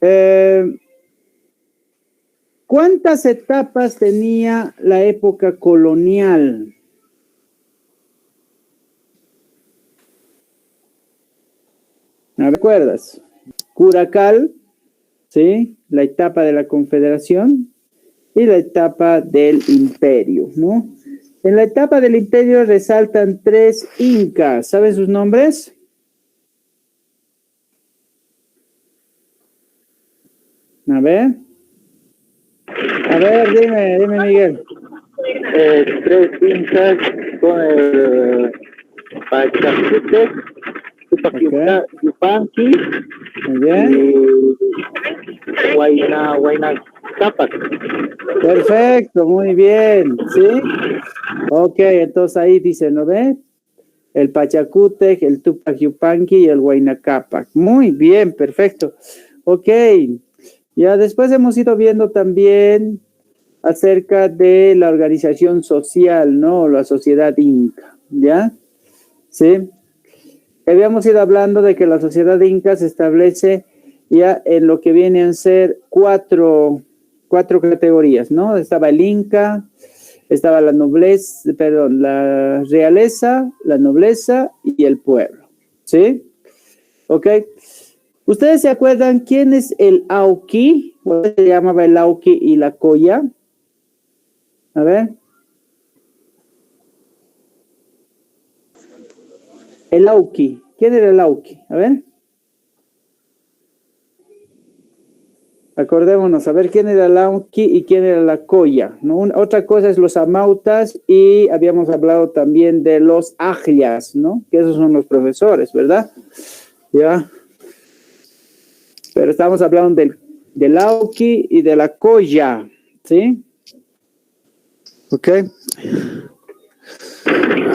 Eh, ¿Cuántas etapas tenía la época colonial? ¿Me recuerdas? Curacal, ¿sí? La etapa de la Confederación y la etapa del Imperio, ¿no? En la etapa del Imperio resaltan 3 incas. ¿Saben sus nombres? A ver, dime Miguel. 3 incas con el Pachacútec, Tupac Yupanqui y Huayna Cápac. Perfecto, muy bien, ¿sí? Ok, entonces ahí dice, ¿no ve? El Pachacútec, el Tupac Yupanqui y el Huayna Cápac. Muy bien, perfecto. Ok, ya después hemos ido viendo también acerca de la organización social, ¿no? La sociedad inca, ¿ya? Sí. Habíamos ido hablando de que la sociedad inca se establece ya en lo que vienen a ser cuatro categorías, ¿no? Estaba el inca, estaba la nobleza, perdón, la realeza, la nobleza y el pueblo, ¿sí? Ok. ¿Ustedes se acuerdan quién es el Auqui? ¿Cómo se llamaba el Auqui y la Coya? A ver. El Auqui. ¿Quién era el Auqui? A ver. Acordémonos, a ver quién era el Auqui y quién era la Coya, ¿no? Otra cosa es los amautas y habíamos hablado también de los aglias, ¿no? Que esos son los profesores, ¿verdad? Ya. Pero estamos hablando del Auqui y de la Coya, ¿sí? Ok.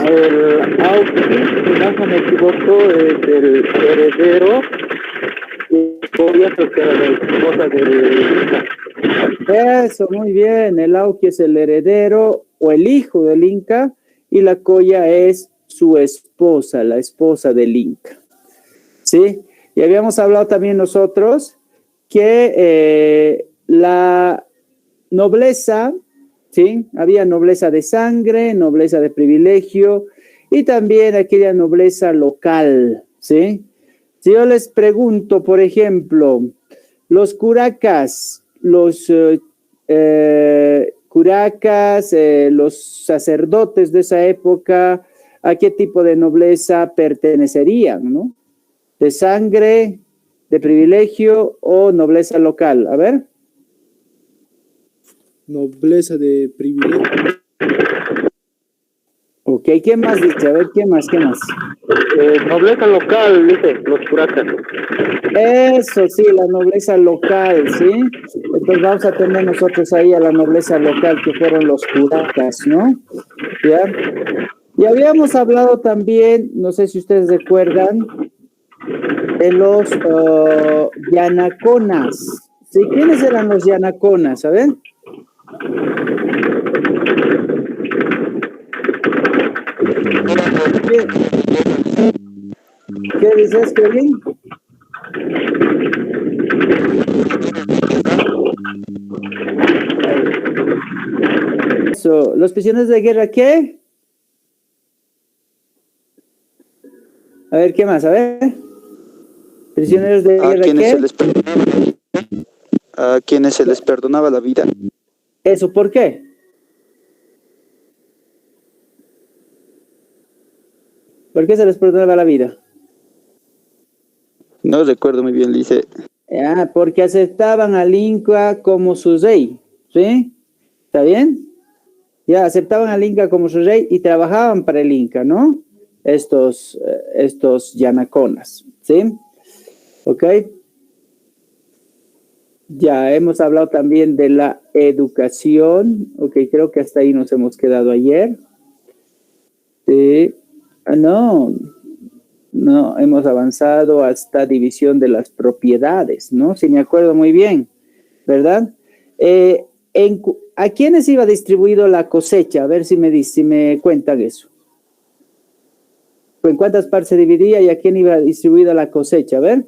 El Auqui, si no me equivoco, es el heredero y Coya creo que era la esposa del Inca. Eso, muy bien. El Auqui es el heredero o el hijo del Inca y la Coya es su esposa, la esposa del Inca. ¿Sí? Y habíamos hablado también nosotros que la nobleza, ¿sí? Había nobleza de sangre, nobleza de privilegio y también aquella nobleza local, ¿sí? Si yo les pregunto, por ejemplo, los curacas, los los sacerdotes de esa época, ¿a qué tipo de nobleza pertenecerían, no? ¿De sangre, de privilegio o nobleza local? A ver. Nobleza de privilegio. Ok, ¿qué más dice? A ver, ¿qué más? Nobleza local, dice, los curacas. Eso, sí, la nobleza local, ¿sí? Entonces vamos a tener nosotros ahí a la nobleza local, que fueron los curacas, ¿no? ¿Ya? Y habíamos hablado también, no sé si ustedes recuerdan, de los yanaconas. ¿Sí? ¿Quiénes eran los yanaconas? A ver. ¿Qué dices, Kevin? Eso, ¿los prisioneros de guerra qué? A ver, ¿qué más? A ver. ¿Prisioneros de guerra qué? A quienes se les perdonaba la vida. ¿Eso por qué? ¿Por qué se les perdonaba la vida? No recuerdo muy bien, dice. Porque aceptaban al Inca como su rey, ¿sí? ¿Está bien? Ya aceptaban al Inca como su rey y trabajaban para el Inca, ¿no? Estos yanaconas, ¿sí? ¿Ok? Ya hemos hablado también de la educación, ok, creo que hasta ahí nos hemos quedado ayer. Sí. No, hemos avanzado hasta división de las propiedades, ¿no? Si me acuerdo muy bien, ¿verdad? ¿A quiénes iba distribuido la cosecha? A ver si me cuentan eso. ¿En cuántas partes se dividía y a quién iba distribuida la cosecha? A ver.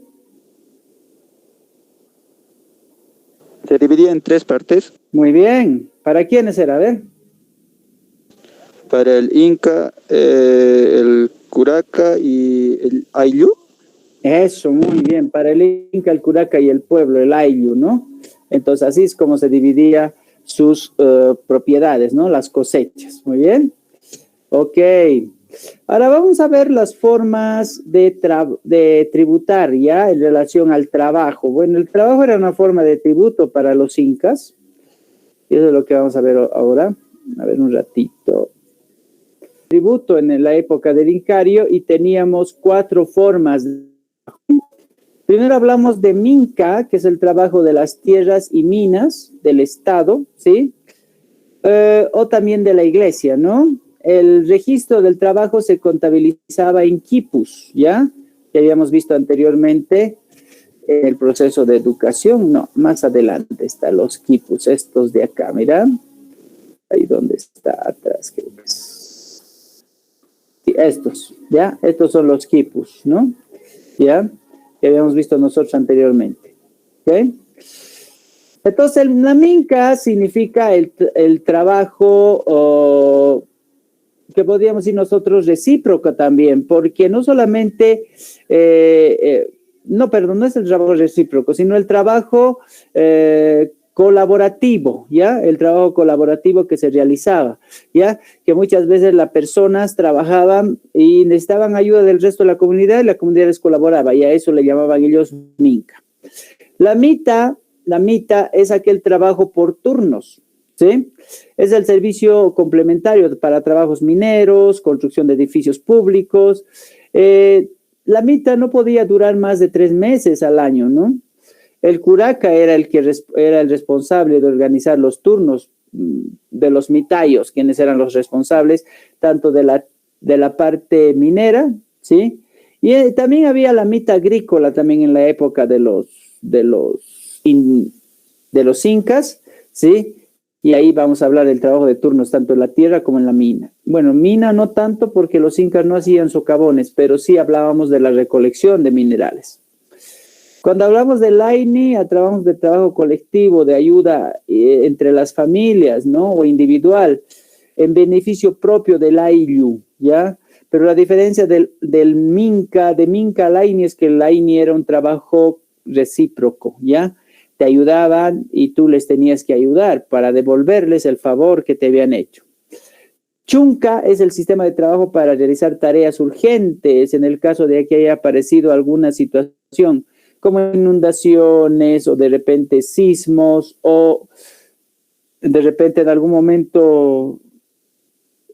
Se dividía en tres partes. Muy bien. ¿Para quiénes era? A ver. Para el Inca, el Curaca y el Ayllu. Eso, muy bien. Para el Inca, el Curaca y el pueblo, el Ayllu, ¿no? Entonces, así es como se dividía sus propiedades, ¿no? Las cosechas. Muy bien. Ok. Ahora vamos a ver las formas de tributar, ¿ya? En relación al trabajo. Bueno, el trabajo era una forma de tributo para los incas. Y eso es lo que vamos a ver ahora. A ver un ratito. Tributo en la época del Incario y teníamos 4 formas. Primero hablamos de minca, que es el trabajo de las tierras y minas del Estado, ¿sí? O también de la iglesia, ¿no? El registro del trabajo se contabilizaba en quipus, ¿ya? Que habíamos visto anteriormente en el proceso de educación. No, más adelante están los quipus, estos de acá, mira. Ahí donde está atrás, creo que es. Sí, estos, ¿ya? Estos son los quipus, ¿no? ¿Ya? Que habíamos visto nosotros anteriormente. ¿Ok? Entonces, la minca significa el trabajo que podríamos decir nosotros recíproco también, porque no solamente, no es el trabajo recíproco, sino el trabajo colaborativo, ¿ya? El trabajo colaborativo que se realizaba, ¿ya? Que muchas veces las personas trabajaban y necesitaban ayuda del resto de la comunidad y la comunidad les colaboraba, y a eso le llamaban ellos minca. La mita es aquel trabajo por turnos, ¿sí? Es el servicio complementario para trabajos mineros, construcción de edificios públicos. La mita no podía durar más de 3 meses al año, ¿no? El curaca era el responsable de organizar los turnos de los mitayos, quienes eran los responsables tanto de la parte minera, ¿sí? Y también había la mita agrícola también en la época de los incas, ¿sí? Y ahí vamos a hablar del trabajo de turnos tanto en la tierra como en la mina. Bueno, mina no tanto porque los incas no hacían socavones, pero sí hablábamos de la recolección de minerales. Cuando hablamos del AINI, hablamos de trabajo colectivo, de ayuda entre las familias, ¿no? O individual, en beneficio propio del Ayllu, ¿ya? Pero la diferencia de minca al AINI es que el AINI era un trabajo recíproco, ¿ya? Te ayudaban y tú les tenías que ayudar para devolverles el favor que te habían hecho. Chunca es el sistema de trabajo para realizar tareas urgentes en el caso de que haya aparecido alguna situación como inundaciones o de repente sismos o de repente en algún momento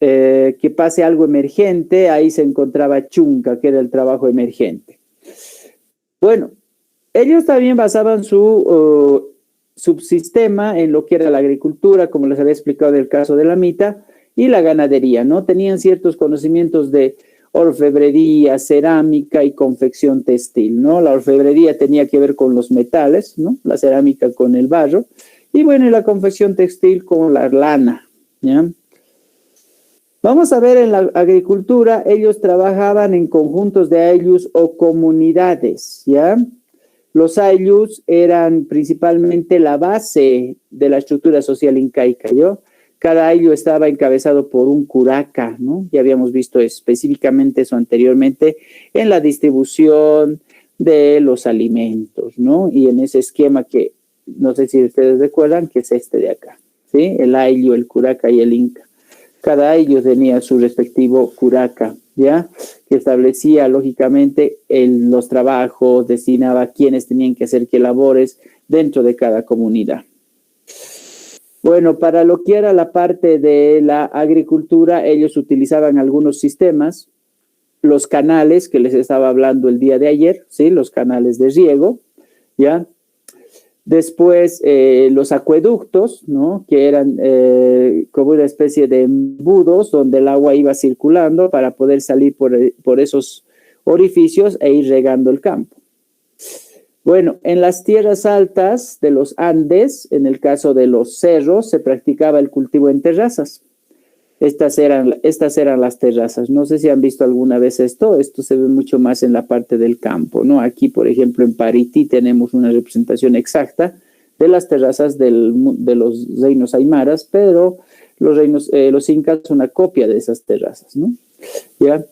que pase algo emergente, ahí se encontraba chunca, que era el trabajo emergente. Bueno, ellos también basaban su subsistema en lo que era la agricultura, como les había explicado en el caso de la mita, y la ganadería, ¿no? Tenían ciertos conocimientos de orfebrería, cerámica y confección textil, ¿no? La orfebrería tenía que ver con los metales, ¿no? La cerámica con el barro, y bueno, y la confección textil con la lana, ¿ya? Vamos a ver en la agricultura, ellos trabajaban en conjuntos de ayllus o comunidades, ¿ya? Los ayllus eran principalmente la base de la estructura social incaica, ¿yo? Cada ayllu estaba encabezado por un curaca, ¿no? Ya habíamos visto específicamente eso anteriormente en la distribución de los alimentos, ¿no? Y en ese esquema que, no sé si ustedes recuerdan, que es este de acá, ¿sí? El ayllu, el curaca y el inca. Cada ayllu tenía su respectivo curaca, ¿ya? Que establecía, lógicamente, los trabajos, destinaba quienes tenían que hacer qué labores dentro de cada comunidad. Bueno, para lo que era la parte de la agricultura, ellos utilizaban algunos sistemas, los canales que les estaba hablando el día de ayer, ¿sí? Los canales de riego, ¿ya? Después, los acueductos, ¿no? Que eran como una especie de embudos donde el agua iba circulando para poder salir por esos orificios e ir regando el campo. Bueno, en las tierras altas de los Andes, en el caso de los cerros, se practicaba el cultivo en terrazas. Estas eran las terrazas. No sé si han visto alguna vez esto. Esto se ve mucho más en la parte del campo, ¿no? Aquí, por ejemplo, en Parití tenemos una representación exacta de las terrazas de los reinos aymaras, pero los incas son una copia de esas terrazas, ¿no? ¿Ya?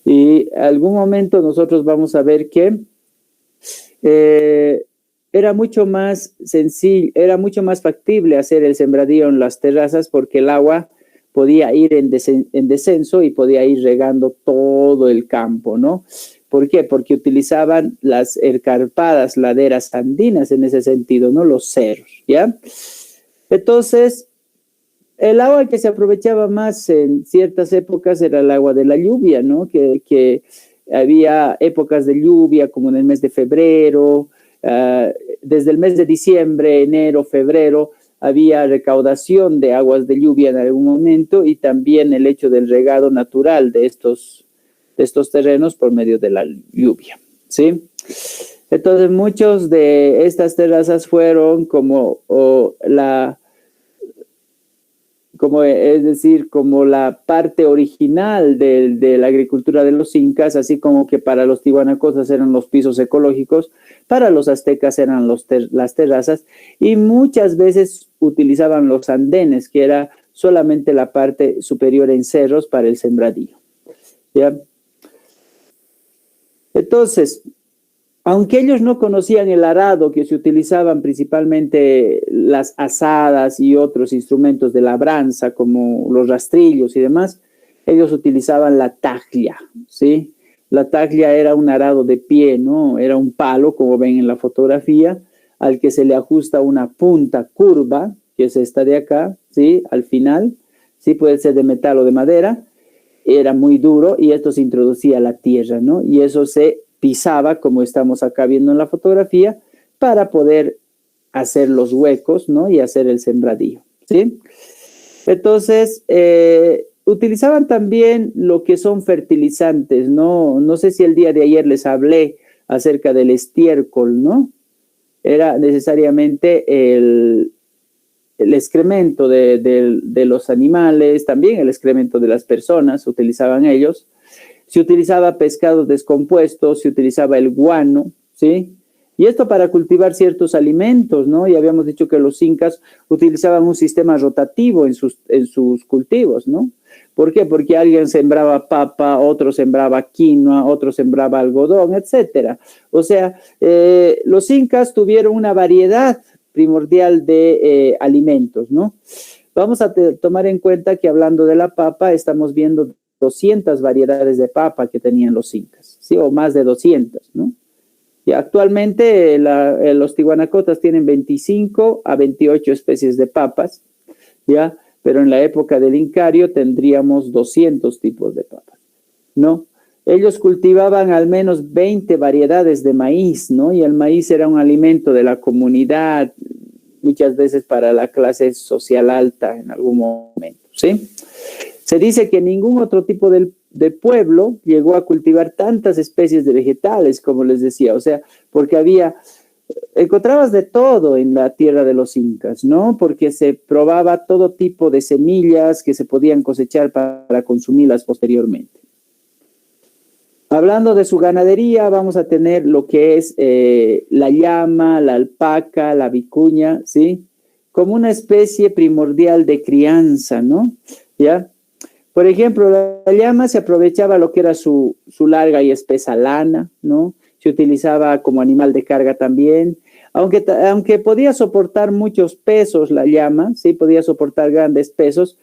Y algún momento nosotros vamos a ver que era mucho más sencillo, era mucho más factible hacer el sembradío en las terrazas porque el agua podía ir en descenso y podía ir regando todo el campo, ¿no? ¿Por qué? Porque utilizaban las escarpadas laderas andinas en ese sentido, ¿no? Los cerros, ¿ya? Entonces, el agua que se aprovechaba más en ciertas épocas era el agua de la lluvia, ¿no? Que había épocas de lluvia como en el mes de febrero, desde el mes de diciembre, enero, febrero, había recaudación de aguas de lluvia en algún momento y también el hecho del regado natural de estos terrenos por medio de la lluvia, ¿sí? Entonces, muchos de estas terrazas fueron como la parte original de la agricultura de los incas, así como que para los tihuanacotas eran los pisos ecológicos, para los aztecas eran las terrazas, y muchas veces utilizaban los andenes, que era solamente la parte superior en cerros para el sembradío, ¿ya? Entonces, aunque ellos no conocían el arado, que se utilizaban principalmente las azadas y otros instrumentos de labranza, como los rastrillos y demás, ellos utilizaban la taglia, ¿sí? La taglia era un arado de pie, ¿no? Era un palo, como ven en la fotografía, al que se le ajusta una punta curva, que es esta de acá, ¿sí? Al final, ¿sí? Puede ser de metal o de madera. Era muy duro y esto se introducía a la tierra, ¿no? Y eso se pisaba, como estamos acá viendo en la fotografía, para poder hacer los huecos, ¿no? Y hacer el sembradío, ¿sí? Entonces, utilizaban también lo que son fertilizantes, ¿no? No sé si el día de ayer les hablé acerca del estiércol, ¿no? Era necesariamente el excremento de los animales, también el excremento de las personas, utilizaban ellos. Se utilizaba pescado descompuesto, se utilizaba el guano, ¿sí? Y esto para cultivar ciertos alimentos, ¿no? Y habíamos dicho que los incas utilizaban un sistema rotativo en sus cultivos, ¿no? ¿Por qué? Porque alguien sembraba papa, otro sembraba quinoa, otro sembraba algodón, etcétera. O sea, los incas tuvieron una variedad primordial de alimentos, ¿no? Vamos a tomar en cuenta que hablando de la papa, estamos viendo 200 variedades de papa que tenían los incas, ¿sí? O más de 200, ¿no? Y actualmente los tihuanacotas tienen 25 a 28 especies de papas, ¿ya? Pero en la época del Incario tendríamos 200 tipos de papas, ¿no? Ellos cultivaban al menos 20 variedades de maíz, ¿no? Y el maíz era un alimento de la comunidad, muchas veces para la clase social alta en algún momento, ¿sí? Se dice que ningún otro tipo de pueblo llegó a cultivar tantas especies de vegetales, como les decía, o sea, porque encontrabas de todo en la tierra de los incas, ¿no? Porque se probaba todo tipo de semillas que se podían cosechar para consumirlas posteriormente. Hablando de su ganadería, vamos a tener lo que es la llama, la alpaca, la vicuña, ¿sí? Como una especie primordial de crianza, ¿no? ¿Ya? Por ejemplo, la llama se aprovechaba lo que era su larga y espesa lana, ¿no? Se utilizaba como animal de carga también. Aunque podía soportar muchos pesos la llama, ¿sí? Podía soportar grandes pesos,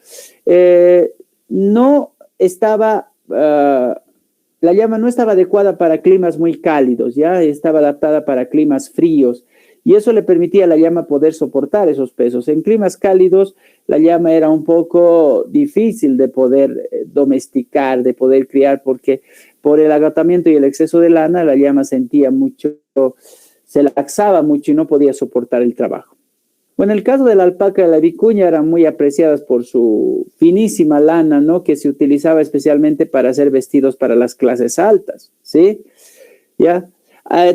no estaba... la llama no estaba adecuada para climas muy cálidos, ya estaba adaptada para climas fríos y eso le permitía a la llama poder soportar esos pesos. En climas cálidos la llama era un poco difícil de poder domesticar, de poder criar, porque por el agotamiento y el exceso de lana la llama sentía mucho, se laxaba mucho y no podía soportar el trabajo. Bueno, en el caso de la alpaca y la vicuña eran muy apreciadas por su finísima lana, ¿no? Que se utilizaba especialmente para hacer vestidos para las clases altas, ¿sí? ¿Ya?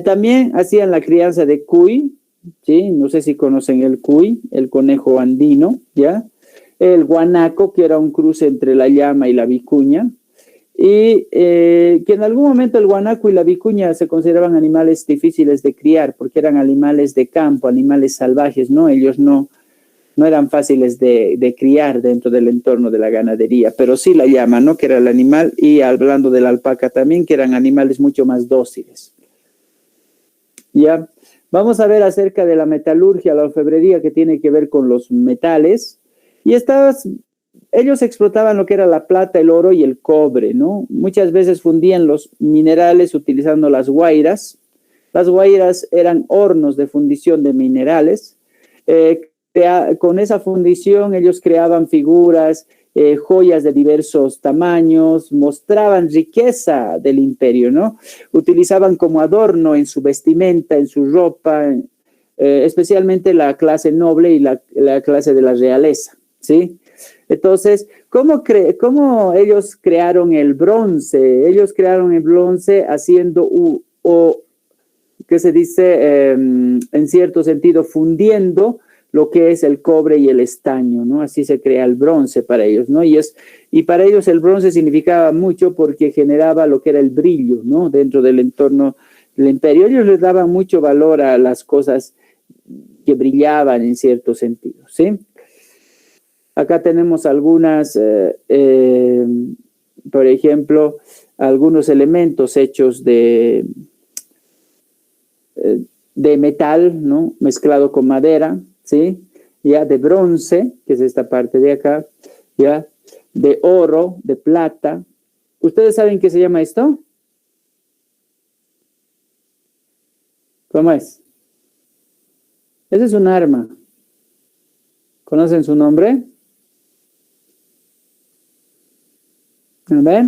También hacían la crianza de cuy, ¿sí? No sé si conocen el cuy, el conejo andino, ¿ya? El guanaco, que era un cruce entre la llama y la vicuña. y que en algún momento el guanaco y la vicuña se consideraban animales difíciles de criar porque eran animales de campo, animales salvajes, ¿no? Ellos no eran fáciles de criar dentro del entorno de la ganadería, pero sí la llama, ¿no? Que era el animal, y hablando de la alpaca también, que eran animales mucho más dóciles. Ya, vamos a ver acerca de la metalurgia, la orfebrería, que tiene que ver con los metales, y ellos explotaban lo que era la plata, el oro y el cobre, ¿no? Muchas veces fundían los minerales utilizando las guairas. Las guairas eran hornos de fundición de minerales. Con esa fundición ellos creaban figuras, joyas de diversos tamaños, mostraban riqueza del imperio, ¿no? Utilizaban como adorno en su vestimenta, en su ropa, especialmente la clase noble y la clase de la realeza, ¿sí? Entonces, ¿cómo ellos crearon el bronce? Ellos crearon el bronce haciendo, ¿qué se dice? En cierto sentido, fundiendo lo que es el cobre y el estaño, ¿no? Así se crea el bronce para ellos, ¿no? Y para ellos el bronce significaba mucho porque generaba lo que era el brillo, ¿no? Dentro del entorno del imperio. Ellos les daban mucho valor a las cosas que brillaban en cierto sentido, ¿sí? Acá tenemos algunas, por ejemplo, algunos elementos hechos de metal, ¿no? Mezclado con madera, ¿sí? Ya de bronce, que es esta parte de acá, ya de oro, de plata. ¿Ustedes saben qué se llama esto? ¿Cómo es? Ese es un arma. ¿Conocen su nombre? A ver.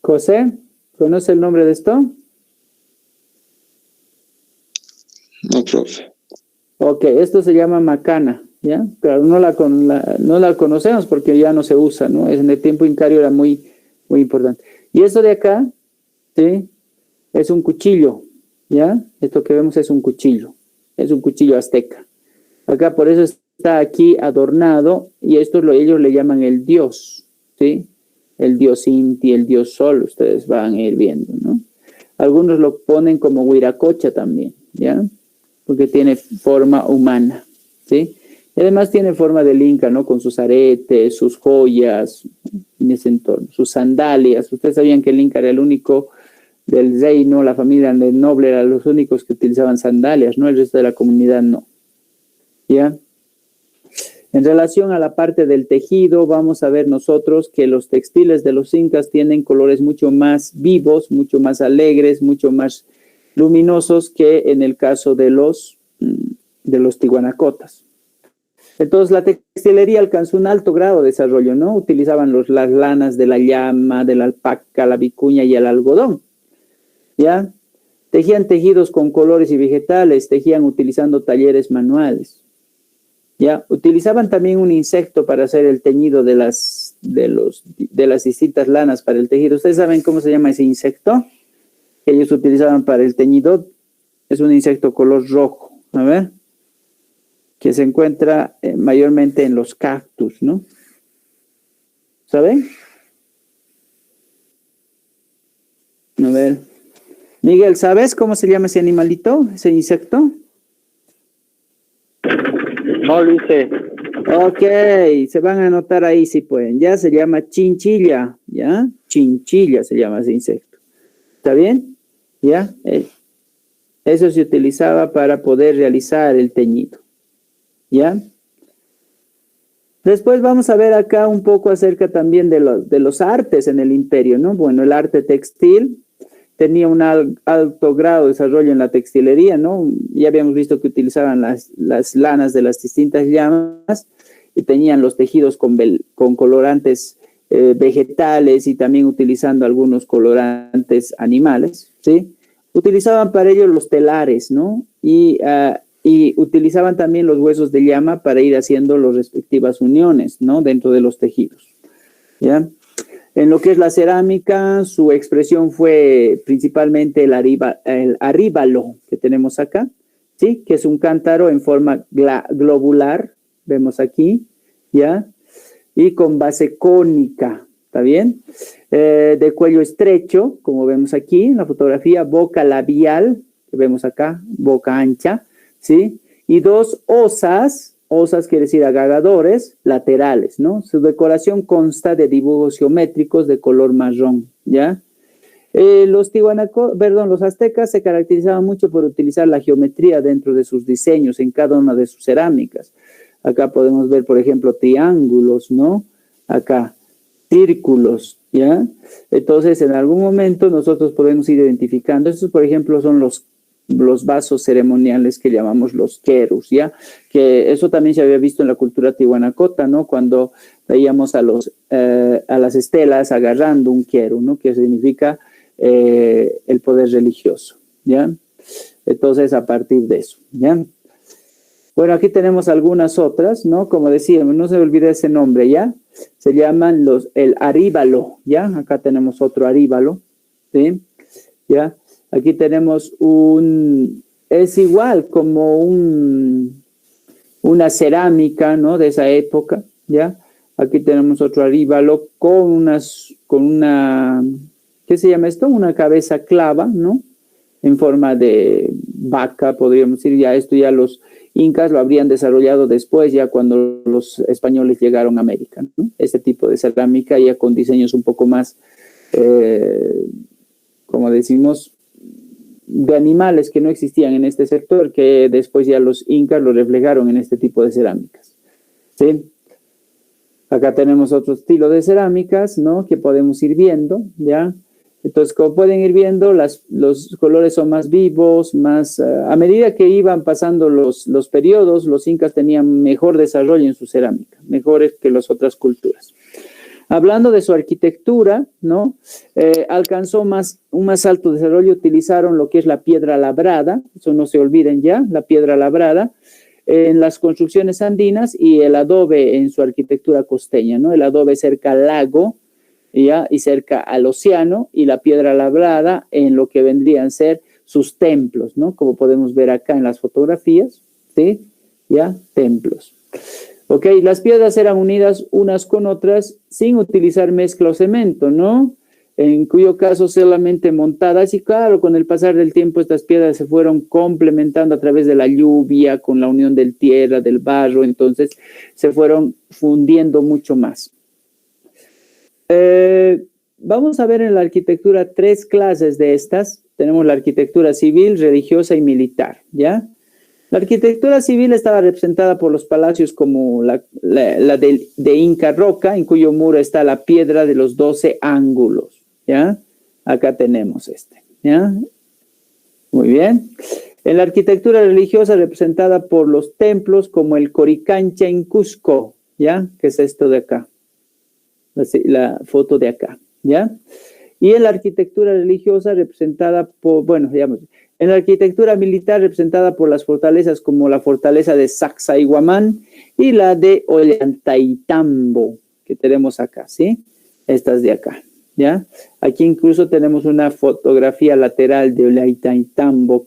José, ¿conoce el nombre de esto? No, profe. Ok, esto se llama macana, ¿ya? Pero no la conocemos porque ya no se usa, ¿no? En el tiempo incario era muy, muy importante. Y esto de acá, ¿sí? Es un cuchillo, ¿ya? Esto que vemos es un cuchillo azteca. Acá por eso está aquí adornado, y esto ellos le llaman el dios, ¿sí? El dios Inti, el dios Sol, ustedes van a ir viendo, ¿no? Algunos lo ponen como huiracocha también, ¿ya? Porque tiene forma humana, ¿sí? Y además tiene forma del Inca, ¿no? Con sus aretes, sus joyas, en ese entorno, sus sandalias. Ustedes sabían que el Inca era el único del reino, la familia del noble eran los únicos que utilizaban sandalias, ¿no? El resto de la comunidad no, ¿ya? En relación a la parte del tejido, vamos a ver nosotros que los textiles de los incas tienen colores mucho más vivos, mucho más alegres, mucho más luminosos que en el caso de los tihuanacotas. Entonces, la textilería alcanzó un alto grado de desarrollo, ¿no? Utilizaban las lanas de la llama, de la alpaca, la vicuña y el algodón, ¿ya? Tejían tejidos con colores y vegetales, tejían utilizando talleres manuales. ¿Ya? Utilizaban también un insecto para hacer el teñido de las distintas lanas para el tejido. ¿Ustedes saben cómo se llama ese insecto que ellos utilizaban para el teñido? Es un insecto color rojo, a ver, que se encuentra mayormente en los cactus, ¿no? ¿Saben? A ver. Miguel, ¿sabes cómo se llama ese animalito, ese insecto? No lo hice. Ok, se van a anotar ahí si pueden. Ya se llama chinchilla, ¿ya? Chinchilla se llama ese insecto. ¿Está bien? ¿Ya? Eso se utilizaba para poder realizar el teñido. ¿Ya? Después vamos a ver acá un poco acerca también de los artes en el imperio, ¿no? Bueno, el arte textil tenía un alto grado de desarrollo en la textilería, ¿no? Ya habíamos visto que utilizaban las lanas de las distintas llamas y tenían los tejidos con colorantes vegetales y también utilizando algunos colorantes animales, ¿sí? Utilizaban para ello los telares, ¿no? Y utilizaban también los huesos de llama para ir haciendo las respectivas uniones, ¿no? Dentro de los tejidos, ¿ya? En lo que es la cerámica, su expresión fue principalmente el aríbalo que tenemos acá, ¿sí? Que es un cántaro en forma globular, vemos aquí, ¿ya? y con base cónica, ¿está bien? De cuello estrecho, como vemos aquí en la fotografía, boca labial, que vemos acá, boca ancha, ¿sí? Y dos osas quiere decir agarradores, laterales, ¿no? Su decoración consta de dibujos geométricos de color marrón, ¿ya? Los aztecas se caracterizaban mucho por utilizar la geometría dentro de sus diseños en cada una de sus cerámicas. Acá podemos ver, por ejemplo, triángulos, ¿no? Acá, círculos, ¿ya? Entonces, en algún momento nosotros podemos ir identificando. Estos, por ejemplo, son los vasos ceremoniales que llamamos los querus, ¿ya? Que eso también se había visto en la cultura tihuanacota, ¿no? Cuando veíamos a las estelas agarrando un queru, ¿no? Que significa el poder religioso, ¿ya? Entonces, a partir de eso, ¿ya? Bueno, aquí tenemos algunas otras, ¿no? Como decíamos, no se olvide ese nombre, ¿ya? Se llaman el aríbalo, ¿ya? Acá tenemos otro aríbalo, ¿sí? ¿Ya? Aquí tenemos es igual como una cerámica, ¿no? De esa época, ¿ya? Aquí tenemos otro aríbalo con una, ¿qué se llama esto? Una cabeza clava, ¿no? En forma de vaca, podríamos decir. Ya esto ya los incas lo habrían desarrollado después, ya cuando los españoles llegaron a América, ¿no? Este tipo de cerámica ya con diseños un poco más, como decimos, de animales que no existían en este sector, que después ya los incas lo reflejaron en este tipo de cerámicas, ¿sí? Acá tenemos otro estilo de cerámicas, ¿no? Que podemos ir viendo, ¿ya? Entonces, como pueden ir viendo, los colores son más vivos, a medida que iban pasando los periodos, los incas tenían mejor desarrollo en su cerámica, mejores que las otras culturas. Hablando de su arquitectura, ¿no? Alcanzó un más alto desarrollo, utilizaron lo que es la piedra labrada, eso no se olviden ya, la piedra labrada, en las construcciones andinas y el adobe en su arquitectura costeña, ¿no? El adobe cerca al lago, ¿ya? Y cerca al océano, y la piedra labrada en lo que vendrían a ser sus templos, ¿no? Como podemos ver acá en las fotografías, ¿sí? ¿Ya? Templos. Ok, las piedras eran unidas unas con otras sin utilizar mezcla o cemento, ¿no? En cuyo caso solamente montadas, y claro, con el pasar del tiempo estas piedras se fueron complementando a través de la lluvia, con la unión del tierra, del barro, entonces se fueron fundiendo mucho más. Vamos a ver en la arquitectura 3 clases de estas. Tenemos la arquitectura civil, religiosa y militar, ¿ya? La arquitectura civil estaba representada por los palacios como la de Inca Roca, en cuyo muro está la piedra de los 12 ángulos, ¿ya? Acá tenemos ¿ya? Muy bien. En la arquitectura religiosa representada por los templos como el Coricancha en Cusco, ¿ya? Que es esto de acá. La foto de acá, ¿ya? Y en la arquitectura religiosa representada por, digamos, en la arquitectura militar representada por las fortalezas como la fortaleza de Sacsayhuamán y la de Ollantaytambo, que tenemos acá, ¿sí? Estas de acá, ¿ya? Aquí incluso tenemos una fotografía lateral de Ollantaytambo.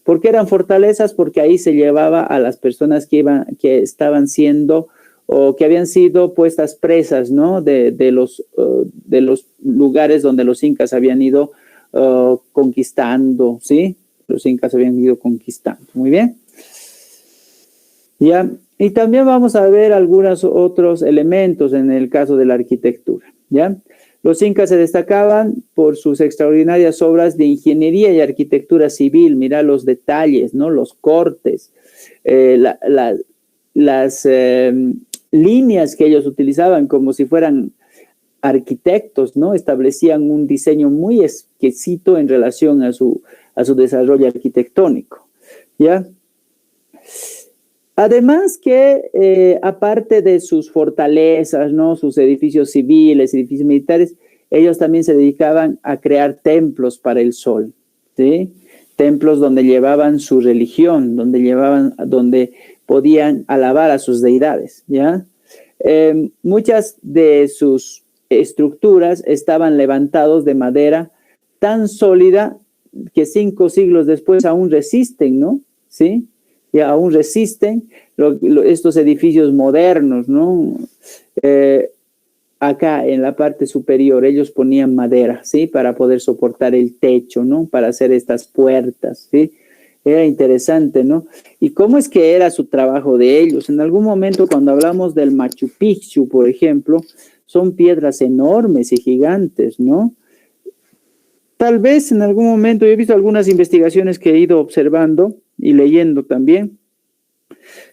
¿Por qué eran fortalezas? Porque ahí se llevaba a las personas que estaban siendo o que habían sido puestas presas, ¿no? De los lugares donde los incas habían ido conquistando, ¿sí? Los incas habían ido conquistando. Muy bien. Ya. Y también vamos a ver algunos otros elementos en el caso de la arquitectura, ¿ya? Los incas se destacaban por sus extraordinarias obras de ingeniería y arquitectura civil. Mira los detalles, ¿no? Los cortes, las líneas que ellos utilizaban como si fueran arquitectos, ¿no? Establecían un diseño muy exquisito en relación a su desarrollo arquitectónico, ¿ya? Además que, aparte de sus fortalezas, ¿no? Sus edificios civiles, edificios militares, ellos también se dedicaban a crear templos para el sol, ¿sí? Templos donde llevaban su religión, donde podían alabar a sus deidades, ¿ya? Muchas de sus estructuras estaban levantados de madera tan sólida que 5 siglos después aún resisten, ¿no? ¿Sí? y aún resisten estos edificios modernos, ¿no? Acá en la parte superior ellos ponían madera, ¿sí? Para poder soportar el techo, ¿no? Para hacer estas puertas, ¿sí? Era interesante, ¿no? ¿Y cómo es que era su trabajo de ellos? En algún momento cuando hablamos del Machu Picchu, por ejemplo, son piedras enormes y gigantes, ¿no? Tal vez en algún momento, yo he visto algunas investigaciones que he ido observando y leyendo también,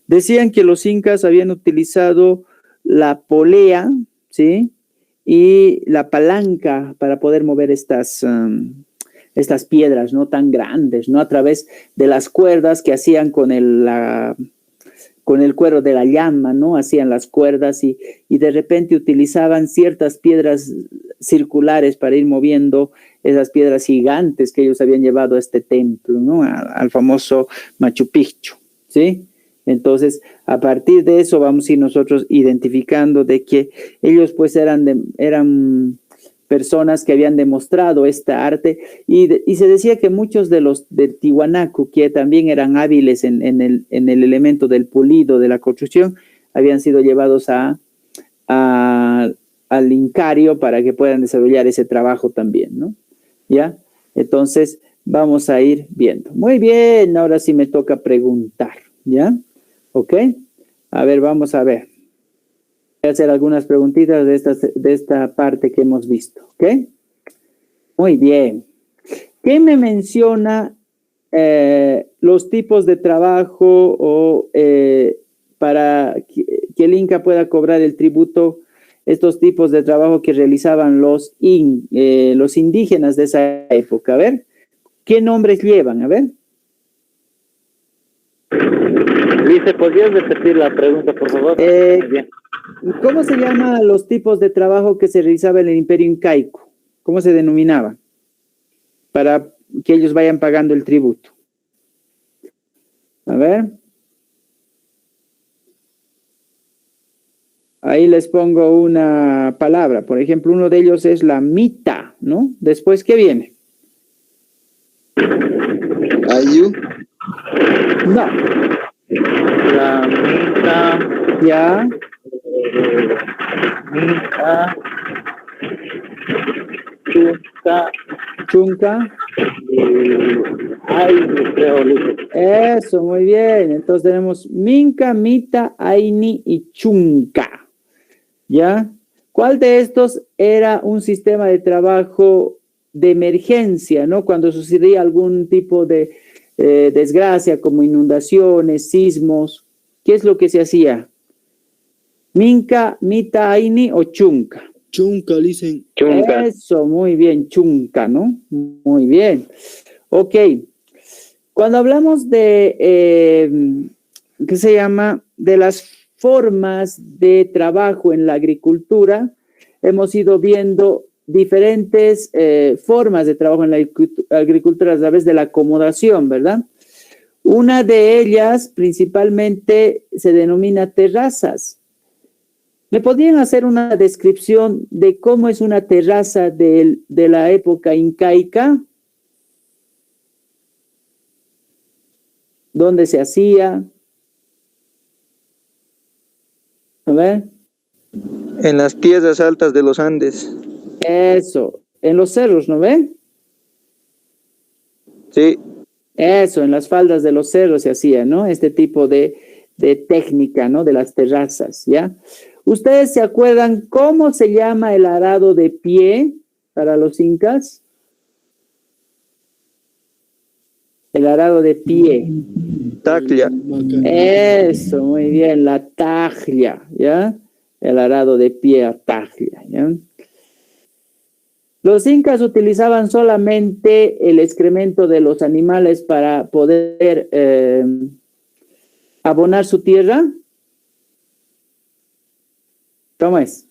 decían que los incas habían utilizado la polea, ¿sí? Y la palanca para poder mover estas piedras, ¿no? Tan grandes, ¿no? A través de las cuerdas que hacían con el cuero de la llama, ¿no? Hacían las cuerdas y de repente utilizaban ciertas piedras circulares para ir moviendo esas piedras gigantes que ellos habían llevado a este templo, ¿no? Al famoso Machu Picchu, ¿sí? Entonces, a partir de eso vamos a ir nosotros identificando de que ellos pues eran personas que habían demostrado esta arte y se decía que muchos de los de Tiwanaku, que también eran hábiles en el elemento del pulido de la construcción, habían sido llevados al Incario para que puedan desarrollar ese trabajo también, ¿no? ¿Ya? Entonces, vamos a ir viendo. Muy bien, ahora sí me toca preguntar, ¿ya? ¿Ok? A ver, vamos a ver. Voy a hacer algunas preguntitas de esta parte que hemos visto, ¿ok? Muy bien. ¿Qué me menciona los tipos de trabajo o para que el Inca pueda cobrar el tributo, estos tipos de trabajo que realizaban los indígenas de esa época? A ver, ¿qué nombres llevan? A ver. Lice, ¿podrías repetir la pregunta, por favor? Bien. ¿Cómo se llaman los tipos de trabajo que se realizaba en el Imperio Incaico? ¿Cómo se denominaba? Para que ellos vayan pagando el tributo. A ver. Ahí les pongo una palabra. Por ejemplo, uno de ellos es la mita, ¿no? Después, ¿qué viene? Ayu. No. La mita. Ya. Mita. Chunca. Ay, creo, Lice. Eso, muy bien. Entonces tenemos Minca, Mita, Aini y Chunca. ¿Ya? ¿Cuál de estos era un sistema de trabajo de emergencia, ¿no? Cuando sucedía algún tipo de desgracia como inundaciones, sismos, ¿qué es lo que se hacía? ¿Minca, Mita, Aini o Chunca? Chunca, dicen. Chunca. Eso, muy bien, Chunca, ¿no? Muy bien. Ok. Cuando hablamos de, ¿qué se llama? De las formas de trabajo en la agricultura, hemos ido viendo diferentes formas de trabajo en la agricultura a través de la acomodación, ¿verdad? Una de ellas principalmente se denomina terrazas. ¿Me podrían hacer una descripción de cómo es una terraza de la época incaica? ¿Dónde se hacía? A ver. En las tierras altas de los Andes. Eso, en los cerros, ¿no ve? Sí. Eso, en las faldas de los cerros se hacía, ¿no? Este tipo de técnica, ¿no? De las terrazas, ¿ya? ¿Ustedes se acuerdan cómo se llama el arado de pie para los incas? El arado de pie. Taclia. Eso, muy bien, la tajlia, ¿ya? El arado de pie a tajlia, ¿ya? Los incas utilizaban solamente el excremento de los animales para poder abonar su tierra. ¿Cómo es?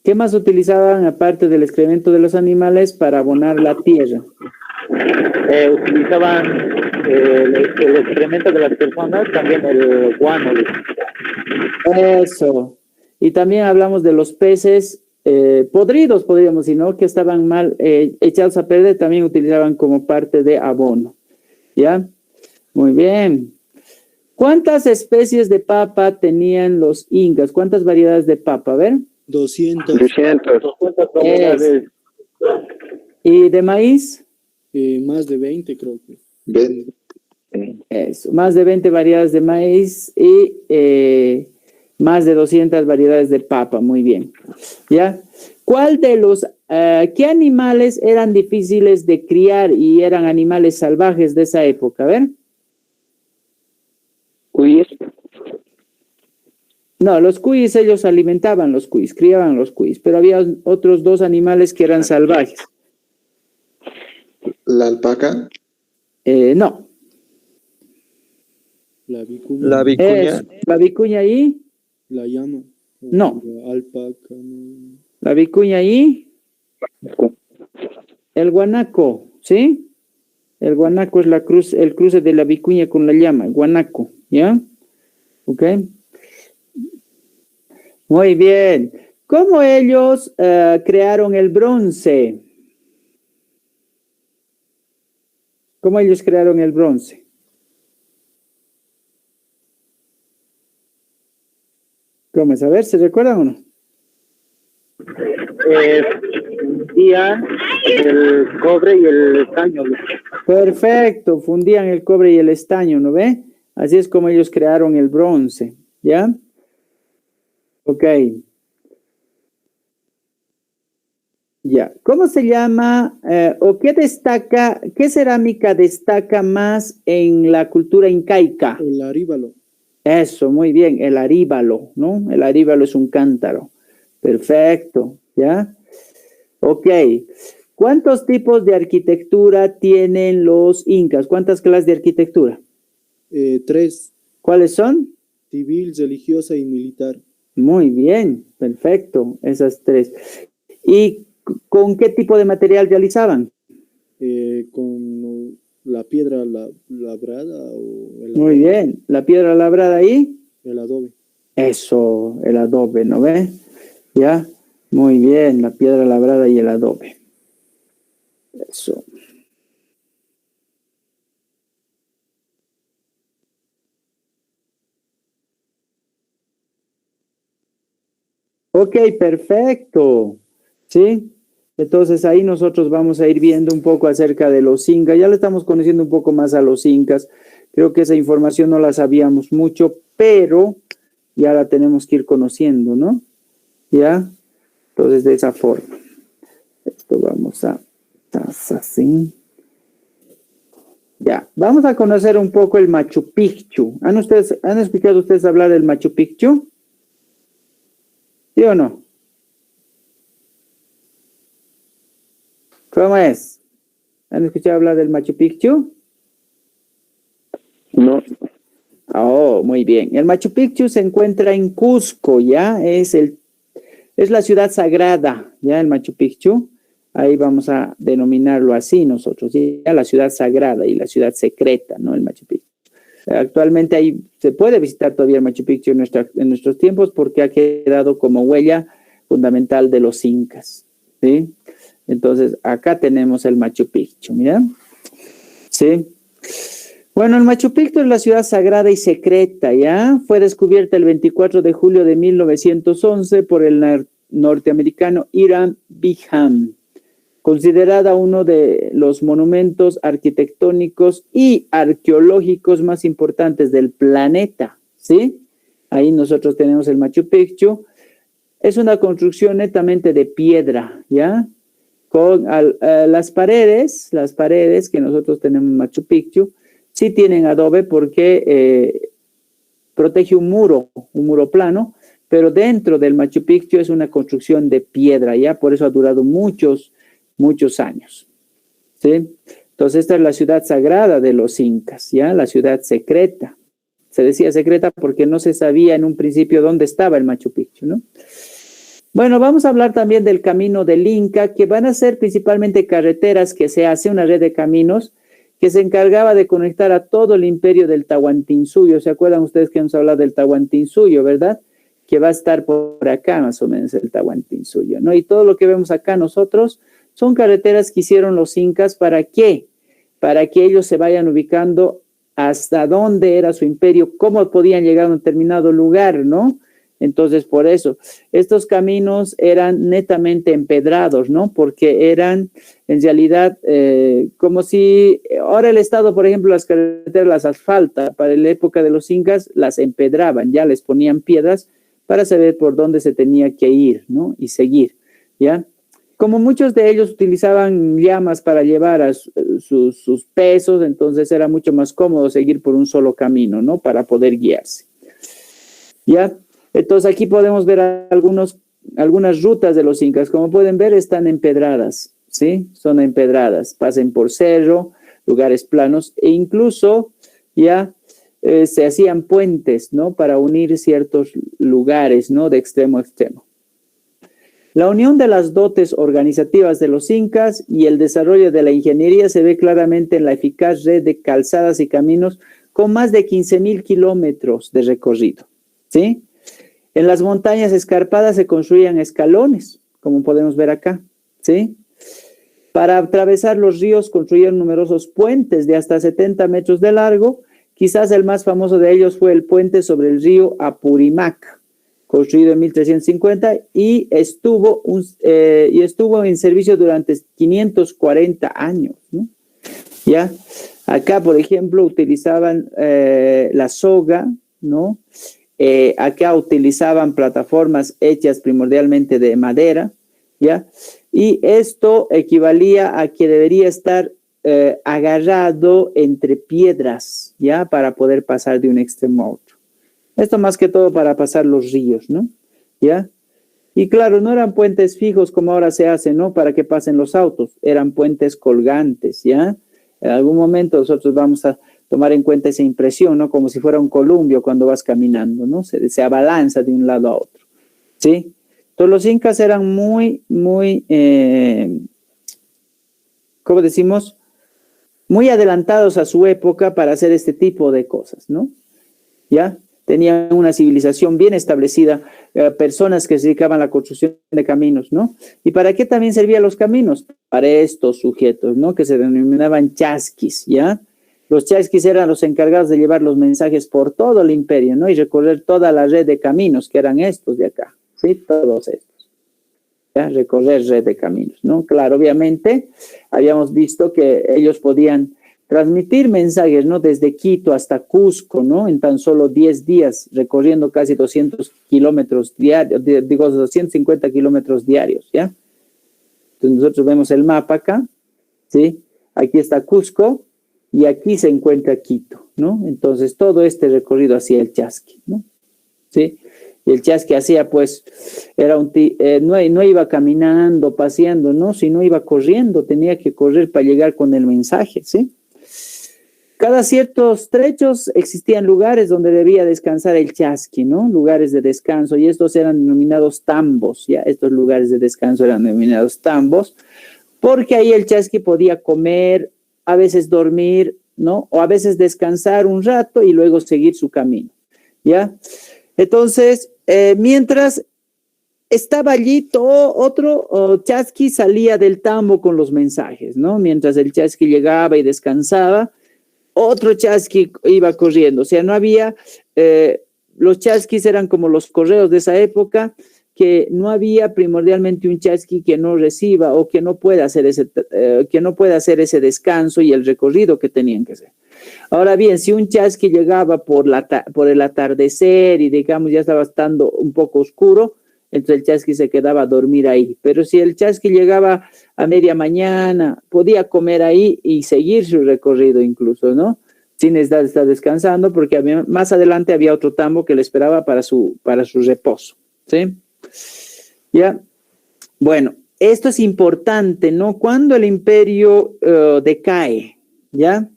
¿Qué más utilizaban aparte del excremento de los animales para abonar la tierra? Utilizaban el excremento de las personas, también el guano. Eso. Y también hablamos de los peces podridos, podríamos decir, ¿no? Que estaban mal echados a perder, también utilizaban como parte de abono. ¿Ya? Muy bien. ¿Cuántas especies de papa tenían los incas? ¿Cuántas variedades de papa? A ver. 200. 200 variedades. ¿Y de maíz? Más de 20 creo que. Ven. Eso, más de 20 variedades de maíz y más de 200 variedades de papa. Muy bien. ¿Ya? ¿Cuál de los, qué animales eran difíciles de criar y eran animales salvajes de esa época? A ver. Cuyes. No, los cuis, ellos alimentaban los cuis, criaban los cuis, pero había otros dos animales que eran salvajes. La alpaca. No. La vicuña. La vicuña. ¿La vicuña ahí? La llama. No. La alpaca. No. La vicuña ahí. El guanaco, ¿sí? El guanaco es el cruce de la vicuña con la llama, el guanaco, ¿ya? Ok. Muy bien. ¿Cómo ellos crearon el bronce? ¿Cómo ellos crearon el bronce? ¿Cómo es? A ver, ¿se recuerdan o no? Fundían el cobre y el estaño. Perfecto, fundían el cobre y el estaño, ¿no ve? Así es como ellos crearon el bronce, ¿ya? Ok. Ya. ¿Cómo se llama o qué cerámica destaca más en la cultura incaica? El aríbalo. Eso, muy bien, el aríbalo, ¿no? El aríbalo es un cántaro. Perfecto, ¿ya? Ok. ¿Cuántos tipos de arquitectura tienen los incas? ¿Cuántas clases de arquitectura? 3. ¿Cuáles son? Civil, religiosa y militar. Muy bien, perfecto, esas 3. ¿Y con qué tipo de material realizaban? Con la piedra labrada o el Muy bien, la piedra labrada ahí. El adobe. Eso, el adobe, ¿no ve? ¿Ya? Muy bien, la piedra labrada y el adobe. Eso. Ok, perfecto. ¿Sí? Entonces ahí nosotros vamos a ir viendo un poco acerca de los incas. Ya le estamos conociendo un poco más a los incas. Creo que esa información no la sabíamos mucho, pero ya la tenemos que ir conociendo, ¿no? ¿Ya? Entonces de esa forma. Esto vamos a así. Ya, vamos a conocer un poco el Machu Picchu. ¿Han escuchado ustedes hablar del Machu Picchu? ¿Sí o no? ¿Cómo es? ¿Han escuchado hablar del Machu Picchu? No. Oh, muy bien. El Machu Picchu se encuentra en Cusco, ¿ya? Es la ciudad sagrada, ¿ya? El Machu Picchu. Ahí vamos a denominarlo así nosotros, ya la ciudad sagrada y la ciudad secreta, ¿no? El Machu Picchu. Actualmente ahí se puede visitar todavía el Machu Picchu en nuestros tiempos porque ha quedado como huella fundamental de los incas, ¿sí? Entonces, acá tenemos el Machu Picchu, ¿mira? ¿Sí? Bueno, el Machu Picchu es la ciudad sagrada y secreta, ¿ya? Fue descubierta el 24 de julio de 1911 por el norteamericano Hiram Bingham, considerada uno de los monumentos arquitectónicos y arqueológicos más importantes del planeta, ¿sí? Ahí nosotros tenemos el Machu Picchu. Es una construcción netamente de piedra, ¿ya? Con las paredes que nosotros tenemos en Machu Picchu, sí tienen adobe porque protege un muro plano, pero dentro del Machu Picchu es una construcción de piedra, ¿ya? Por eso ha durado muchos años, ¿sí? Entonces esta es la ciudad sagrada de los incas, ¿ya? La ciudad secreta. Se decía secreta porque no se sabía en un principio dónde estaba el Machu Picchu, ¿no? Bueno, vamos a hablar también del camino del Inca, que van a ser principalmente carreteras que se hace, una red de caminos que se encargaba de conectar a todo el imperio del Tahuantinsuyo. ¿Se acuerdan ustedes que hemos hablado del Tahuantinsuyo, verdad? Que va a estar por acá más o menos el Tahuantinsuyo, ¿no? Y todo lo que vemos acá nosotros son carreteras que hicieron los incas. ¿Para qué? Para que ellos se vayan ubicando hasta dónde era su imperio, cómo podían llegar a un determinado lugar, ¿no? Entonces, por eso, estos caminos eran netamente empedrados, ¿no? Porque eran, en realidad, como si ahora el Estado, por ejemplo, las carreteras las asfalta, para la época de los incas las empedraban, ya les ponían piedras para saber por dónde se tenía que ir, ¿no? Y seguir, ¿ya? Como muchos de ellos utilizaban llamas para llevar a sus pesos, entonces era mucho más cómodo seguir por un solo camino, ¿no? Para poder guiarse, ¿ya? Entonces aquí podemos ver algunas rutas de los incas. Como pueden ver, están empedradas, ¿sí? Son empedradas, pasen por cerro, lugares planos, e incluso ya se hacían puentes, ¿no? Para unir ciertos lugares, ¿no? De extremo a extremo. La unión de las dotes organizativas de los incas y el desarrollo de la ingeniería se ve claramente en la eficaz red de calzadas y caminos con más de 15,000 kilómetros de recorrido, ¿sí? En las montañas escarpadas se construían escalones, como podemos ver acá, ¿sí? Para atravesar los ríos construyeron numerosos puentes de hasta 70 metros de largo. Quizás el más famoso de ellos fue el puente sobre el río Apurimac, construido en 1350 y estuvo en servicio durante 540 años, ¿no? ¿Ya? Acá, por ejemplo, utilizaban la soga, ¿no? Acá utilizaban plataformas hechas primordialmente de madera, ¿ya? Y esto equivalía a que debería estar agarrado entre piedras, ¿ya? Para poder pasar de un extremo a otro. Esto más que todo para pasar los ríos, ¿no? ¿Ya? Y claro, no eran puentes fijos como ahora se hace, ¿no? Para que pasen los autos, eran puentes colgantes, ¿ya? En algún momento nosotros vamos a tomar en cuenta esa impresión, ¿no? Como si fuera un columpio cuando vas caminando, ¿no? Se abalanza de un lado a otro, ¿sí? Entonces los incas eran muy, ¿cómo decimos? Muy adelantados a su época para hacer este tipo de cosas, ¿no? ¿Ya? Tenían una civilización bien establecida, personas que se dedicaban a la construcción de caminos, ¿no? ¿Y para qué también servían los caminos? Para estos sujetos, ¿no? Que se denominaban chasquis, ¿ya? Los chasquis eran los encargados de llevar los mensajes por todo el imperio, ¿no? Y recorrer toda la red de caminos, que eran estos de acá, ¿sí? Todos estos, ¿ya? Recorrer red de caminos, ¿no? Claro, obviamente, habíamos visto que ellos podían transmitir mensajes, ¿no? Desde Quito hasta Cusco, ¿no? En tan solo 10 días, recorriendo casi 200 kilómetros diarios, 250 kilómetros diarios, ¿ya? Entonces nosotros vemos el mapa acá, ¿sí? Aquí está Cusco y aquí se encuentra Quito, ¿no? Entonces todo este recorrido hacía el chasqui, ¿no? ¿Sí? Y el chasqui hacía, pues, era no iba caminando, paseando, ¿no? Sino iba corriendo, tenía que correr para llegar con el mensaje, ¿sí? Cada ciertos trechos existían lugares donde debía descansar el chasqui, ¿no? Lugares de descanso, y estos eran denominados tambos, ¿ya? Estos lugares de descanso eran denominados tambos, porque ahí el chasqui podía comer, a veces dormir, ¿no? O a veces descansar un rato y luego seguir su camino, ¿ya? Entonces, mientras estaba allí, otro chasqui salía del tambo con los mensajes, ¿no? Mientras el chasqui llegaba y descansaba, otro chasqui iba corriendo. O sea, no había, los chasquis eran como los correos de esa época, que no había primordialmente un chasqui que no reciba o que no pueda hacer ese descanso y el recorrido que tenían que hacer. Ahora bien, si un chasqui llegaba por el atardecer y digamos ya estaba estando un poco oscuro, entonces el chasqui se quedaba a dormir ahí. Pero si el chasqui llegaba a media mañana, podía comer ahí y seguir su recorrido incluso, ¿no? Sin necesidad de estar descansando, porque más adelante había otro tambo que le esperaba para su reposo, ¿sí? Ya. Bueno, esto es importante, ¿no? Cuando el imperio decae, ¿ya?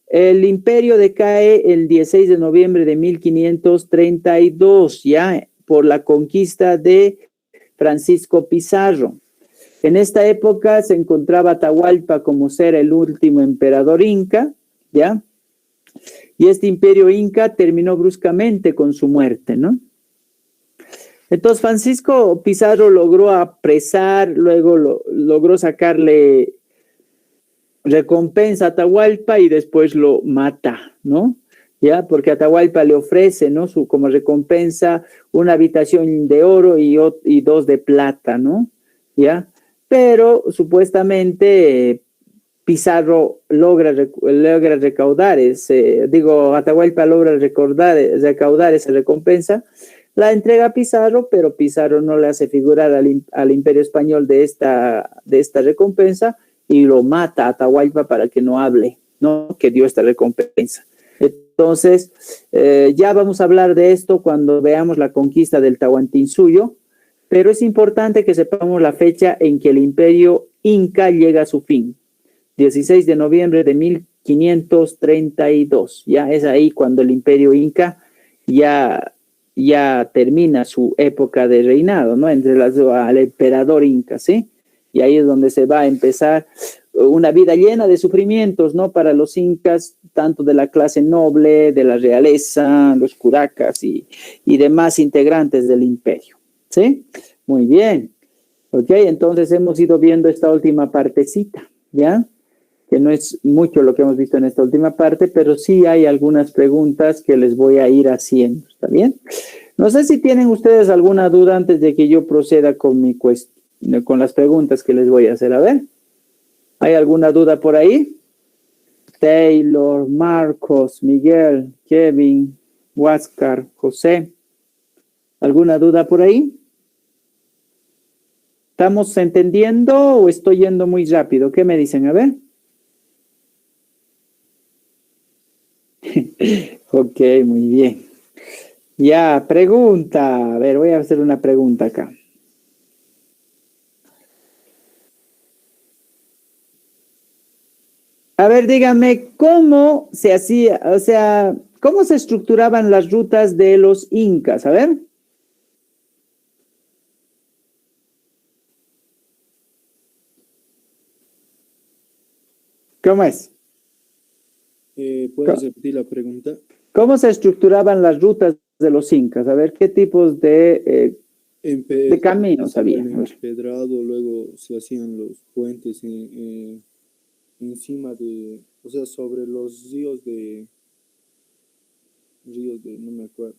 El imperio decae el 16 de noviembre de 1532, ¿ya? Por la conquista de Francisco Pizarro. En esta época se encontraba Atahualpa como ser el último emperador inca, ¿ya? Y este imperio inca terminó bruscamente con su muerte, ¿no? Entonces Francisco Pizarro logró apresar, luego logró sacarle recompensa a Atahualpa y después lo mata, ¿no? ¿Ya? Porque Atahualpa le ofrece, ¿no? Como recompensa una habitación de oro y 2 de plata, ¿no? ¿Ya? Pero supuestamente Pizarro logra recaudar Atahualpa logra recaudar esa recompensa, la entrega a Pizarro, pero Pizarro no le hace figurar al Imperio Español de esta recompensa y lo mata a Atahualpa para que no hable, ¿no? Que dio esta recompensa. Entonces, ya vamos a hablar de esto cuando veamos la conquista del Tahuantinsuyo, pero es importante que sepamos la fecha en que el Imperio Inca llega a su fin. 16 de noviembre de 1532, ya es ahí cuando el Imperio Inca ya termina su época de reinado, ¿no? Al emperador Inca, ¿sí? Y ahí es donde se va a empezar una vida llena de sufrimientos, ¿no? Para los incas, tanto de la clase noble, de la realeza, los curacas y demás integrantes del imperio, ¿sí? Muy bien. Ok, entonces hemos ido viendo esta última partecita, ¿ya? Que no es mucho lo que hemos visto en esta última parte, pero sí hay algunas preguntas que les voy a ir haciendo, ¿está bien? No sé si tienen ustedes alguna duda antes de que yo proceda con las preguntas que les voy a hacer. A ver, ¿hay alguna duda por ahí? Taylor, Marcos, Miguel, Kevin, Huáscar, José. ¿Alguna duda por ahí? ¿Estamos entendiendo o estoy yendo muy rápido? ¿Qué me dicen? A ver. Ok, muy bien. Ya, pregunta. A ver, voy a hacer una pregunta acá. A ver, dígame, ¿cómo se hacía, cómo se estructuraban las rutas de los incas? A ver. ¿Cómo es? ¿Puedes repetir la pregunta? ¿Cómo se estructuraban las rutas de los incas? A ver, ¿qué tipos de caminos había? Empedrado, luego se hacían los puentes encima o sea, sobre los ríos de, no me acuerdo.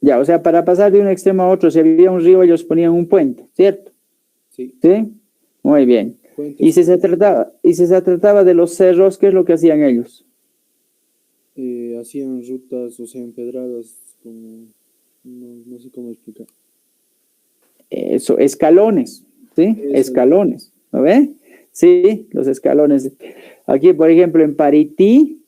Ya, o sea, para pasar de un extremo a otro, si había un río, ellos ponían un puente, ¿cierto? Sí. ¿Sí? Muy bien. Y si se trataba de los cerros, ¿qué es lo que hacían ellos? Hacían rutas, o sea, empedradas, como, no sé cómo explicar. Eso, escalones, ¿sí? Eso. Escalones, ¿no ve? Sí, los escalones. Aquí, por ejemplo, en Parití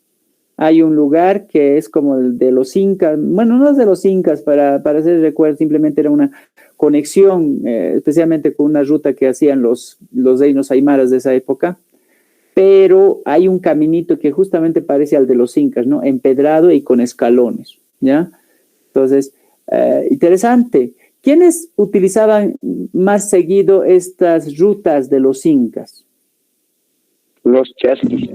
hay un lugar que es como el de los incas, bueno, no es de los incas, para hacer recuerdo, simplemente era una conexión, especialmente con una ruta que hacían los reinos aymaras de esa época, pero hay un caminito que justamente parece al de los incas, ¿no? Empedrado y con escalones, ¿ya? Entonces, interesante. ¿Quiénes utilizaban más seguido estas rutas de los incas? Los chasquis.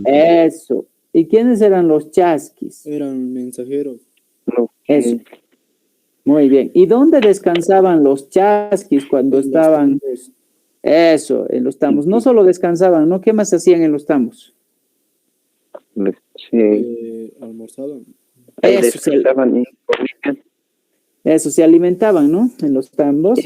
Eso. ¿Y quiénes eran los chasquis? Eran mensajeros. No. Eso. Muy bien. ¿Y dónde descansaban los chasquis cuando estaban? Eso, en los tambos. No solo descansaban, ¿no? ¿Qué más hacían en los tambos? Sí. Almorzaban. Eso, se alimentaban, ¿no? En los tambos,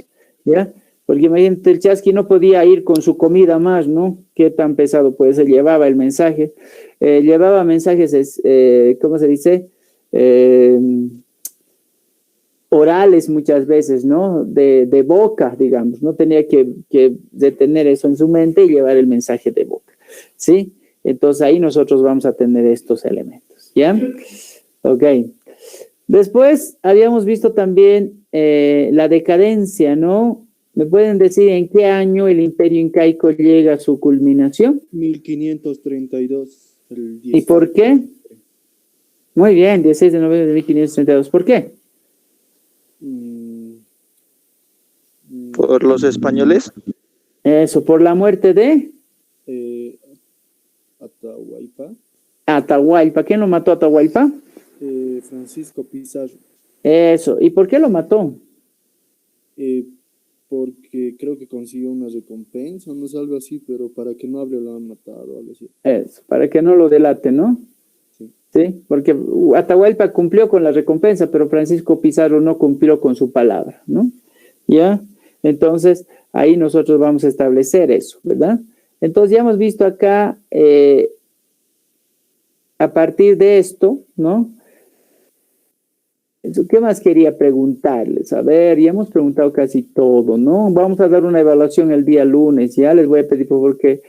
¿ya? Porque imagínate, el chasqui no podía ir con su comida más, ¿no? Qué tan pesado puede ser. Llevaba el mensaje. Llevaba mensajes, ¿cómo se dice? Orales muchas veces, ¿no? De boca, digamos. No tenía que detener eso en su mente y llevar el mensaje de boca, ¿sí? Entonces ahí nosotros vamos a tener estos elementos, ¿ya? Ok. Después habíamos visto también la decadencia, ¿no? ¿Me pueden decir en qué año el Imperio Incaico llega a su culminación? 1532. ¿Y por qué? Muy bien, 16 de noviembre de 1532. ¿Por qué? ¿Por los españoles? Eso, por la muerte de Atahualpa. Atahualpa. ¿Quién lo mató a Atahualpa? Francisco Pizarro. Eso. ¿Y por qué lo mató? porque creo que consiguió una recompensa, no es algo así, pero para que no hable lo han matado, algo así. Eso, para que no lo delate, ¿no? Sí. Sí, porque Atahualpa cumplió con la recompensa, pero Francisco Pizarro no cumplió con su palabra, ¿no? ¿Ya? Entonces, ahí nosotros vamos a establecer eso, ¿verdad? Entonces, ya hemos visto acá, a partir de esto, ¿no? ¿Qué más quería preguntarles? A ver, ya hemos preguntado casi todo, ¿no? Vamos a dar una evaluación el día lunes, ya les voy a pedir por favor que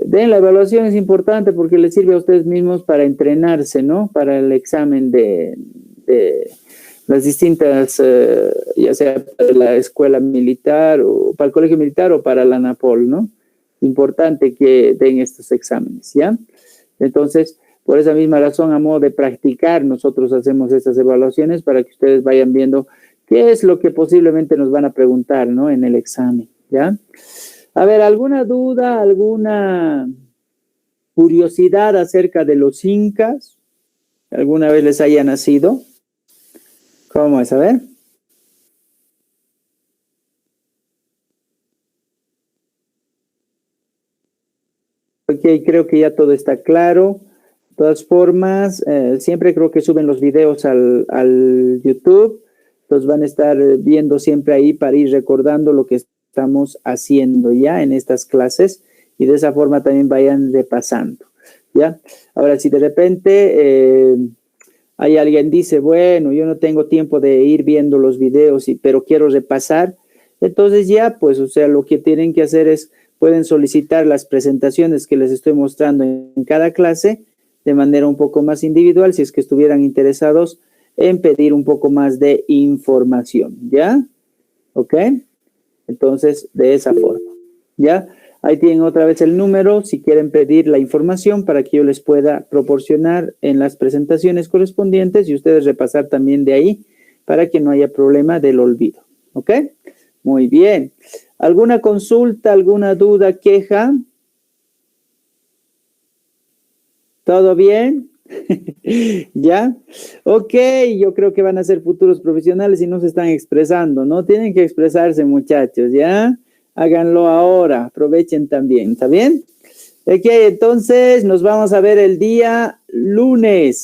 den la evaluación, es importante porque les sirve a ustedes mismos para entrenarse, ¿no? Para el examen de las distintas, ya sea para la escuela militar o para el colegio militar o para la ANAPOL, ¿no? Importante que den estos exámenes, ¿ya? Entonces, por esa misma razón, a modo de practicar, nosotros hacemos estas evaluaciones para que ustedes vayan viendo qué es lo que posiblemente nos van a preguntar, ¿no? En el examen, ¿ya? A ver, ¿alguna duda, alguna curiosidad acerca de los incas? ¿Alguna vez les haya nacido? ¿Cómo es? A ver. Ok, creo que ya todo está claro. De todas formas, siempre creo que suben los videos al YouTube. Los van a estar viendo siempre ahí para ir recordando lo que estamos haciendo ya en estas clases y de esa forma también vayan repasando, ¿ya? Ahora, si de repente hay alguien dice, bueno, yo no tengo tiempo de ir viendo los videos, pero quiero repasar, entonces ya, pues, o sea, lo que tienen que hacer es, pueden solicitar las presentaciones que les estoy mostrando en cada clase de manera un poco más individual, si es que estuvieran interesados en pedir un poco más de información, ¿ya? ¿Ok? Entonces, de esa forma, ¿ya? Ahí tienen otra vez el número, si quieren pedir la información para que yo les pueda proporcionar en las presentaciones correspondientes y ustedes repasar también de ahí para que no haya problema del olvido, ¿ok? Muy bien. ¿Alguna consulta, alguna duda, queja? ¿Todo bien? ¿Ya? Ok, yo creo que van a ser futuros profesionales y no se están expresando, ¿no? Tienen que expresarse, muchachos, ¿ya? Háganlo ahora, aprovechen también, ¿está bien? Ok, entonces nos vamos a ver el día lunes.